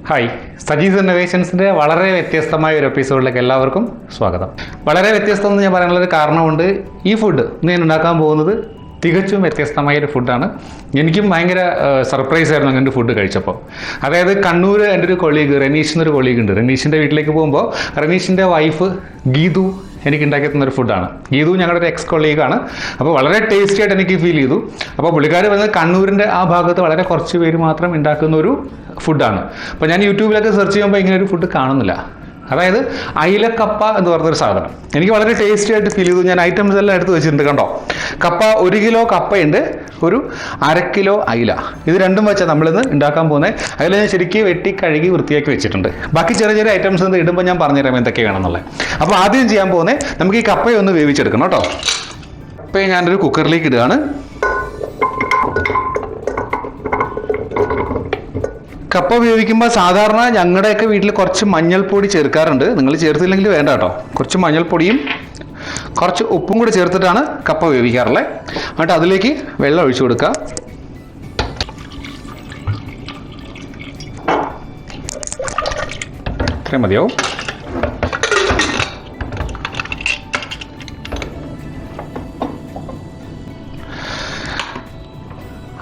Hi, Saji's ഇന്നോവേഷൻസിൻ്റെ വളരെ വ്യത്യസ്തമായ ഒരു എപ്പിസോഡിലേക്ക് എല്ലാവർക്കും സ്വാഗതം. വളരെ വ്യത്യസ്തം എന്ന് ഞാൻ പറയാനുള്ളൊരു കാരണമുണ്ട്. ഈ ഫുഡ് ഞാൻ ഉണ്ടാക്കാൻ പോകുന്നത് തികച്ചും വ്യത്യസ്തമായൊരു ഫുഡാണ്. എനിക്കും ഭയങ്കര സർപ്രൈസ് ആയിരുന്നു അങ്ങനെ ഒരു ഫുഡ് കഴിച്ചപ്പോൾ. അതായത് കണ്ണൂർ എൻ്റെ ഒരു കൊളീഗ് റനീഷ് എന്നൊരു കൊളീഗ് ഉണ്ട്. റനീഷിൻ്റെ വീട്ടിലേക്ക് പോകുമ്പോൾ റനീഷിൻ്റെ വൈഫ് ഗീതു എനിക്ക് ഉണ്ടാക്കി തന്നൊരു ഫുഡാണ്. ഗീതു ഞങ്ങളുടെ ഒരു എക്സ് കൊളീഗാണ്. അപ്പോൾ വളരെ ടേസ്റ്റി ആയിട്ട് എനിക്ക് ഫീൽ ചെയ്തു. അപ്പോൾ പുള്ളിക്കാർ പറയുന്നത് കണ്ണൂരിൻ്റെ ആ ഭാഗത്ത് വളരെ കുറച്ച് പേര് മാത്രം ഉണ്ടാക്കുന്ന ഒരു ഫുഡാണ്. അപ്പോൾ ഞാൻ യൂട്യൂബിലൊക്കെ സെർച്ച് ചെയ്യുമ്പോൾ ഇങ്ങനെ ഒരു ഫുഡ് കാണുന്നില്ല. അതായത് അയിലക്കപ്പ എന്ന് പറഞ്ഞൊരു സാധനം എനിക്ക് വളരെ ടേസ്റ്റി ആയിട്ട് ഫീൽ ചെയ്തു. ഞാൻ ഐറ്റംസ് എല്ലാം എടുത്ത് വെച്ചിട്ടുണ്ട്. കണ്ടോ, കപ്പ 1 കിലോ കപ്പയുണ്ട്, ഒരു 1/2 കിലോ അയില. ഇത് രണ്ടും വെച്ചാൽ നമ്മളിന്ന് ഉണ്ടാക്കാൻ പോകുന്നത്. അയില ഞാൻ ശരിക്കും വെട്ടി കഴുകി വൃത്തിയാക്കി വെച്ചിട്ടുണ്ട്. ബാക്കി ചെറിയ ചെറിയ ഐറ്റംസ് ഇടുമ്പോൾ ഞാൻ പറഞ്ഞുതരാം എന്തൊക്കെയാണെന്നുള്ളത്. അപ്പോൾ ആദ്യം ചെയ്യാൻ പോകുന്നത് നമുക്ക് ഈ കപ്പയെ ഒന്ന് വേവിച്ചെടുക്കണം കേട്ടോ. കപ്പയെ ഞാനൊരു കുക്കറിലേക്ക് ഇടുകയാണ്. കപ്പ വേവിക്കുമ്പോൾ സാധാരണ ഞങ്ങളുടെയൊക്കെ വീട്ടിൽ കുറച്ച് മഞ്ഞൾപ്പൊടി ചേർക്കാറുണ്ട്. നിങ്ങൾ ചേർത്തില്ലെങ്കിൽ വേണ്ട കേട്ടോ. കുറച്ച് മഞ്ഞൾപ്പൊടിയും കുറച്ച് ഉപ്പും കൂടി ചേർത്തിട്ടാണ് കപ്പ വേവിക്കാറുള്ളത്. എന്നിട്ട് അതിലേക്ക് വെള്ളം ഒഴിച്ചു കൊടുക്കുക. ഇത്രയും മതിയാവും.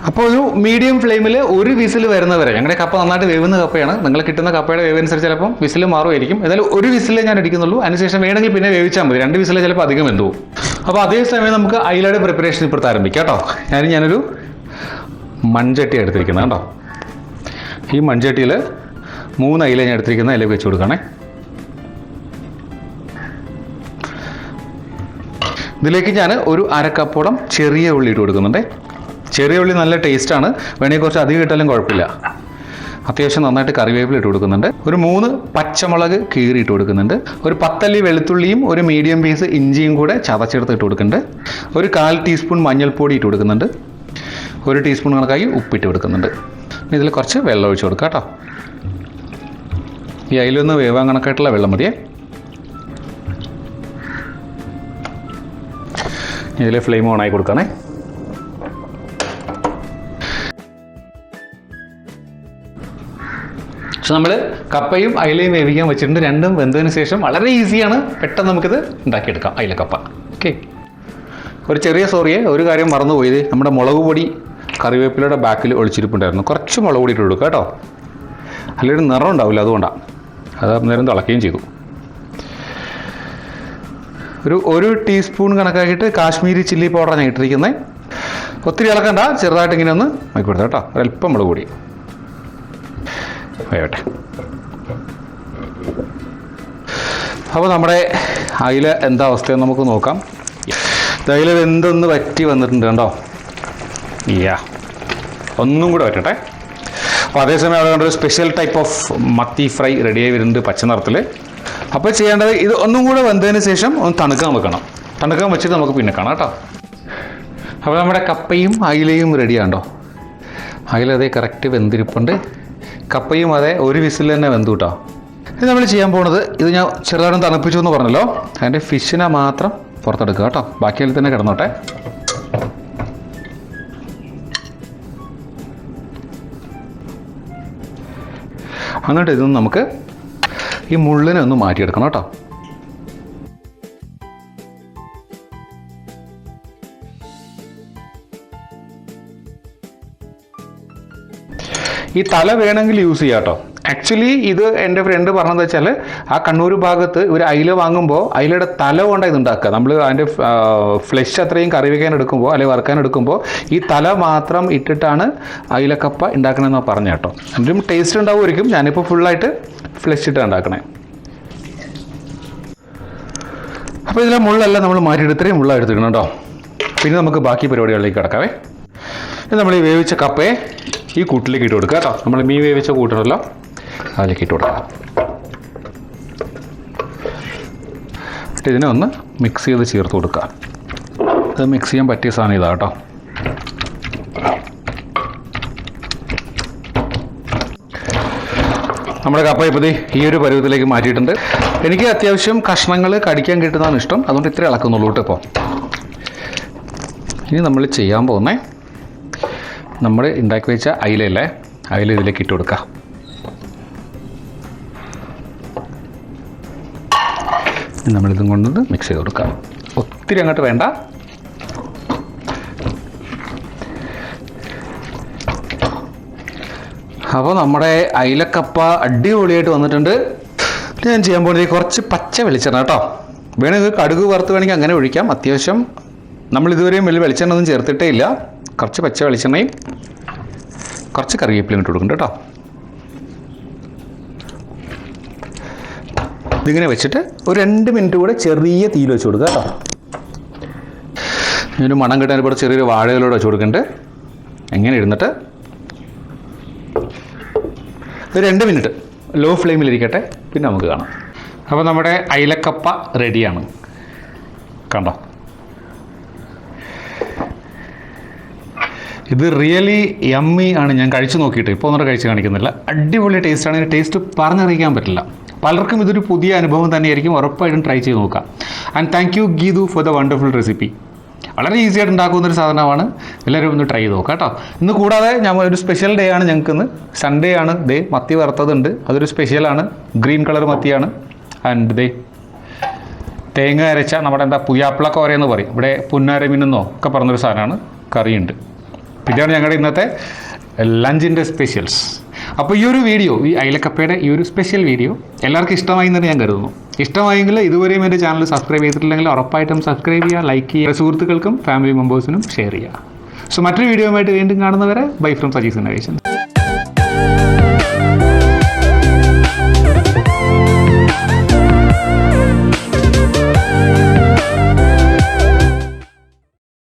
അപ്പോൾ ഒരു മീഡിയം ഫ്ലെയിമിൽ ഒരു വിസിൽ വരുന്നവരെ. ഞങ്ങളുടെ കപ്പ നന്നായിട്ട് വേവുന്ന കപ്പയാണ്. നിങ്ങൾ കിട്ടുന്ന കപ്പയുടെ വേവനുസരിച്ച് ചിലപ്പം വിസിൽ മാറുമായിരിക്കും. എന്നാലും ഒരു വിസിലേ ഞാൻ അടിക്കുന്നുള്ളൂ. അതിനുശേഷം വേണമെങ്കിൽ പിന്നെ വേവിച്ചാൽ മതി. 2 വിസിലേ ചിലപ്പോൾ അധികം വെന്തു പോകും. അപ്പോൾ അതേ സമയം നമുക്ക് അയിലയുടെ പ്രിപ്പറേഷൻ ഇപ്പോഴത്തെ ആരംഭിക്കാം കേട്ടോ. ഞാനൊരു മൺചട്ടി എടുത്തിരിക്കുന്നത് കേട്ടോ. ഈ മൺചട്ടിയിൽ 3 അയില ഞാൻ എടുത്തിരിക്കുന്നത് അതിലേക്ക് വെച്ച് കൊടുക്കണേ. ഇതിലേക്ക് ഞാൻ ഒരു 1/2 കപ്പോളം ചെറിയ ഉള്ളി ഇട്ട് കൊടുക്കുന്നുണ്ട്. ചെറിയ ഉള്ളി നല്ല ടേസ്റ്റാണ്. വേണമെങ്കിൽ കുറച്ച് അധികം ഇട്ടാലും കുഴപ്പമില്ല. അത്യാവശ്യം നന്നായിട്ട് കറിവേപ്പില ഇട്ട് കൊടുക്കുന്നുണ്ട്. ഒരു 3 പച്ചമുളക് കീറി ഇട്ട് കൊടുക്കുന്നുണ്ട്. ഒരു 10 അല്ലി വെളുത്തുള്ളിയും ഒരു മീഡിയം പീസ് ഇഞ്ചിയും കൂടെ ചതച്ചെടുത്ത് ഇട്ട് കൊടുക്കുന്നുണ്ട്. ഒരു 1/4 ടീസ്പൂൺ മഞ്ഞൾപ്പൊടി ഇട്ട് കൊടുക്കുന്നുണ്ട്. 1 ടീസ്പൂൺ കണക്കായി ഉപ്പിട്ട് കൊടുക്കുന്നുണ്ട്. ഇതിൽ കുറച്ച് വെള്ളം ഒഴിച്ച് കൊടുക്കാം കേട്ടോ. ഈ അയിലൊന്ന് വേവാൻ കണക്കായിട്ടുള്ള വെള്ളം മതിയേ. ഇതിൽ ഫ്ലെയിം ഓൺ ആയി കൊടുക്കണേ. പക്ഷെ നമ്മൾ കപ്പയും അയിലയും വേവിക്കാൻ വെച്ചിട്ടുണ്ട്. രണ്ടും വെന്തതിന് ശേഷം വളരെ ഈസിയാണ്, പെട്ടെന്ന് നമുക്കിത് ഉണ്ടാക്കിയെടുക്കാം അയിലക്കപ്പ. ഓക്കെ, ഒരു ചെറിയ സോറിയെ ഒരു കാര്യം മറന്നുപോയത്, നമ്മുടെ മുളക് പൊടി കറിവേപ്പിലയുടെ ബാക്കിൽ ഒളിച്ചിരിപ്പുണ്ടായിരുന്നു. കുറച്ച് മുളക് പൊടി ഇട്ട് കൊടുക്കുക കേട്ടോ. അല്ലെങ്കിൽ നിറം ഉണ്ടാവില്ല, അതുകൊണ്ടാണ്. അത് നേരം തിളക്കുകയും ചെയ്തു. ഒരു 1 ടീസ്പൂൺ കണക്കാക്കിയിട്ട് കാശ്മീരി ചില്ലി പൗഡറാണ് ഞാൻ ഇട്ടിരിക്കുന്നത്. ഒത്തിരി ഇളക്കണ്ട, ചെറുതായിട്ട് ഇങ്ങനെ ഒന്ന് ആക്കി കൊടുത്താൽ കേട്ടോ. ഒരല്പം മുളക് പൊടി വേവട്ടെ. അപ്പോൾ നമ്മുടെ അയില എന്താ അവസ്ഥയെന്ന് നമുക്ക് നോക്കാം. അയില എന്തൊന്ന് വറ്റി വന്നിട്ടുണ്ട് കണ്ടോ. ഒന്നും കൂടെ വറ്റട്ടെ. അപ്പോൾ അതേസമയം അവിടെ കണ്ടൊരു സ്പെഷ്യൽ ടൈപ്പ് ഓഫ് മത്തി ഫ്രൈ റെഡിയായി വരുന്നുണ്ട് പച്ച നിറത്തിൽ. അപ്പോൾ ചെയ്യേണ്ടത് ഇത് ഒന്നും കൂടെ വെന്തതിന് ശേഷം ഒന്ന് തണുക്കാൻ വെക്കണം. തണുക്കാൻ വെച്ചിട്ട് നമുക്ക് പിന്നെ കാണാം കേട്ടോ. അപ്പോൾ നമ്മുടെ കപ്പയും അയിലയും റെഡിയാണ്ടോ. അയില അതേ കറക്റ്റ് വെന്തിരിപ്പുണ്ട്. കപ്പയും അതെ 1 വിസിൽ തന്നെ വെന്തു കേട്ടോ. ഇത് നമ്മൾ ചെയ്യാൻ പോകുന്നത്, ഇത് ഞാൻ ചെറുതായിട്ട് തണുപ്പിച്ചു എന്ന് പറഞ്ഞല്ലോ, അതിൻ്റെ ഫിഷിനെ മാത്രം പുറത്തെടുക്കുക കേട്ടോ. ബാക്കി അതിൽ തന്നെ കിടന്നോട്ടെ. എന്നിട്ട് ഇതൊന്ന് നമുക്ക് ഈ മുള്ളിനെ ഒന്ന് മാറ്റിയെടുക്കണം കേട്ടോ. ഈ തല വേണമെങ്കിൽ യൂസ് ചെയ്യാം കേട്ടോ. ആക്ച്വലി ഇത് എൻ്റെ ഫ്രണ്ട് പറഞ്ഞത് വെച്ചാൽ, ആ കണ്ണൂർ ഭാഗത്ത് ഒരു അയില വാങ്ങുമ്പോൾ അയിലയുടെ തല കൊണ്ടാണ് ഇത് ഉണ്ടാക്കുക. നമ്മൾ അതിൻ്റെ ഫ്ലഷ് അത്രയും കറി വയ്ക്കാൻ എടുക്കുമ്പോൾ അല്ലെങ്കിൽ വറുക്കാൻ എടുക്കുമ്പോൾ ഈ തല മാത്രം ഇട്ടിട്ടാണ് അയിലക്കപ്പ ഉണ്ടാക്കണമെന്ന് പറഞ്ഞു കേട്ടോ. അതിലും ടേസ്റ്റ് ഉണ്ടാവുമായിരിക്കും. ഞാനിപ്പോൾ ഫുള്ളായിട്ട് ഫ്ലഷ് ഇട്ടാണ് ഉണ്ടാക്കണേ. അപ്പോൾ ഇതിലെ മുള്ളെല്ലാം നമ്മൾ മാറ്റിയിട്ട് ഇത്രയും മുള്ള എടുത്തിക്കണം കേട്ടോ. പിന്നെ നമുക്ക് ബാക്കി പരിപാടികളിലേക്ക് കിടക്കാവേ. ഇത് നമ്മൾ ഈ വേവിച്ച കപ്പയെ ഈ കൂട്ടിലേക്ക് ഇട്ട് കൊടുക്കുക കേട്ടോ. നമ്മൾ മീൻ വേവിച്ച കൂട്ടുണ്ടല്ലോ, അതിലേക്ക് ഇട്ട് കൊടുക്കുക. എന്നിട്ട് ഇതിനെ ഒന്ന് മിക്സ് ചെയ്ത് ചേർത്ത് കൊടുക്കുക. ഇത് മിക്സ് ചെയ്യാൻ പറ്റിയ സാധനം ഇതാണ് കേട്ടോ. നമ്മുടെ കപ്പ ഇപ്പോൾ ഈ ഒരു പരുവത്തിലേക്ക് മാറ്റിയിട്ടുണ്ട്. എനിക്ക് അത്യാവശ്യം കഷ്ണങ്ങൾ കടിക്കാൻ കിട്ടുന്നതാണ് ഇഷ്ടം, അതുകൊണ്ട് ഇത്രയും ഇളക്കുന്നുള്ളൂ കേട്ടോ. ഇപ്പോൾ ഇനി നമ്മൾ ചെയ്യാൻ പോകുന്നത്, നമ്മൾ ഉണ്ടാക്കി വെച്ച അയിലല്ലേ, അയില ഇതിലേക്ക് ഇട്ട് കൊടുക്കുക. നമ്മളിതും കൊണ്ടത് മിക്സ് ചെയ്ത് കൊടുക്കാം. ഒത്തിരി അങ്ങോട്ട് വേണ്ട. അപ്പോൾ നമ്മുടെ അയിലക്കപ്പ അടിപൊളിയായിട്ട് വന്നിട്ടുണ്ട്. ഞാൻ ചെയ്യാൻ പോകുന്നത് കുറച്ച് പച്ച വെളിച്ചെണ്ണ കേട്ടോ. വേണമെങ്കിൽ കടുക് വറുത്ത് വേണമെങ്കിൽ അങ്ങനെ ഒഴിക്കാം. അത്യാവശ്യം നമ്മളിതുവരെയും വലിയ വെളിച്ചെണ്ണ ഒന്നും ചേർത്തിട്ടേ ഇല്ല. കുറച്ച് പച്ച വെളിച്ചെണ്ണയും കുറച്ച് കറിവേപ്പിലയും ഇട്ട് കൊടുക്കുന്നുണ്ട് കേട്ടോ. ഇതിങ്ങനെ വെച്ചിട്ട് ഒരു 2 മിനിറ്റ് കൂടെ ചെറിയ തീയിൽ വെച്ച് കൊടുക്കുക കേട്ടോ. ഒരു മണം കിട്ടാൻ കൂടെ ചെറിയൊരു വാഴയിലൂടെ വെച്ച് കൊടുക്കുന്നുണ്ട്. എങ്ങനെ ഇരുന്നിട്ട് ഒരു 2 മിനിറ്റ് ലോ ഫ്ലെയിമിലിരിക്കട്ടെ, പിന്നെ നമുക്ക് കാണാം. അപ്പോൾ നമ്മുടെ അയിലക്കപ്പ റെഡിയാണ്. കണ്ടോ, ഇത് റിയലി യമ്മി ആണ്. ഞാൻ കഴിച്ചു നോക്കിയിട്ട് ഇപ്പോൾ ഒന്നും കഴിച്ച് കാണിക്കുന്നില്ല. അടിപൊളി ടേസ്റ്റാണ്. ഇതിൻ്റെ ടേസ്റ്റ് പറഞ്ഞറിയിക്കാൻ പറ്റില്ല. പലർക്കും ഇതൊരു പുതിയ അനുഭവം തന്നെയായിരിക്കും. ഉറപ്പായിട്ടും ട്രൈ ചെയ്ത് നോക്കാം. And thank you Geethu for the wonderful recipe. വളരെ ഈസി ആയിട്ട് ഉണ്ടാക്കുന്നൊരു സാധനമാണ്. എല്ലാവരും ഒന്ന് ട്രൈ ചെയ്ത് നോക്കാം കേട്ടോ. ഇന്ന് കൂടാതെ ഞാൻ ഒരു സ്പെഷ്യൽ ഡേ ആണ് ഞങ്ങൾക്ക്. ഇന്ന് സൺഡേ ആണ്. ദേ മത്തി വറുത്തതുണ്ട്, അതൊരു സ്പെഷ്യലാണ്. ഗ്രീൻ കളർ മത്തിയാണ്. ആൻഡ് ദേ തേങ്ങ അരച്ച നമ്മുടെ എന്താ പുയ്യാപ്പിള കോരയെന്ന് പറയും, ഇവിടെ പുന്നാരമീനെന്നോ ഒക്കെ പറഞ്ഞൊരു സാധനമാണ്. കറിയുണ്ട്. ഇതാണ് ഞങ്ങളുടെ ഇന്നത്തെ ലഞ്ചിൻ്റെ സ്പെഷ്യൽസ്. അപ്പോൾ ഈ ഒരു വീഡിയോ, ഈ അയിലക്കപ്പയുടെ ഈ ഒരു സ്പെഷ്യൽ വീഡിയോ എല്ലാവർക്കും ഇഷ്ടമായി എന്ന് ഞാൻ കരുതുന്നു. ഇഷ്ടമായെങ്കിൽ ഇതുവരെയും എൻ്റെ ചാനൽ സബ്സ്ക്രൈബ് ചെയ്തിട്ടില്ലെങ്കിൽ ഉറപ്പായിട്ടും സബ്സ്ക്രൈബ് ചെയ്യുക, ലൈക്ക് ചെയ്യുക, സുഹൃത്തുക്കൾക്കും ഫാമിലി മെമ്പേഴ്സിനും ഷെയർ ചെയ്യുക. സോ മറ്റൊരു വീഡിയോയുമായിട്ട് വീണ്ടും കാണുന്നവരെ ബൈ ഫ്രം സജീസ് ഇന്നോവേഷൻസ്.